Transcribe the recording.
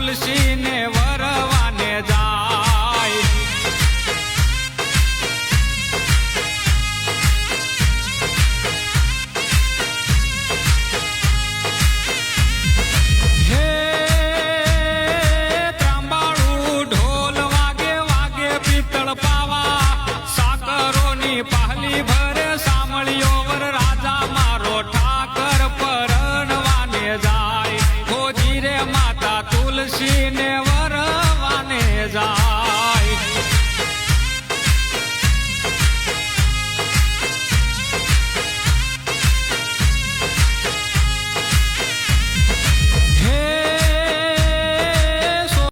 તુલસી ને વરવાને જાય હે ત્રાંબાળું ઢોલ વાગે વાગે પિત્તળ પાવા સાકરોની પહલી ભરે સાંભળ્યો વર રાજા મારો ઠાકર પરણવાને જાય ખોજી રે માતા તુલસી ને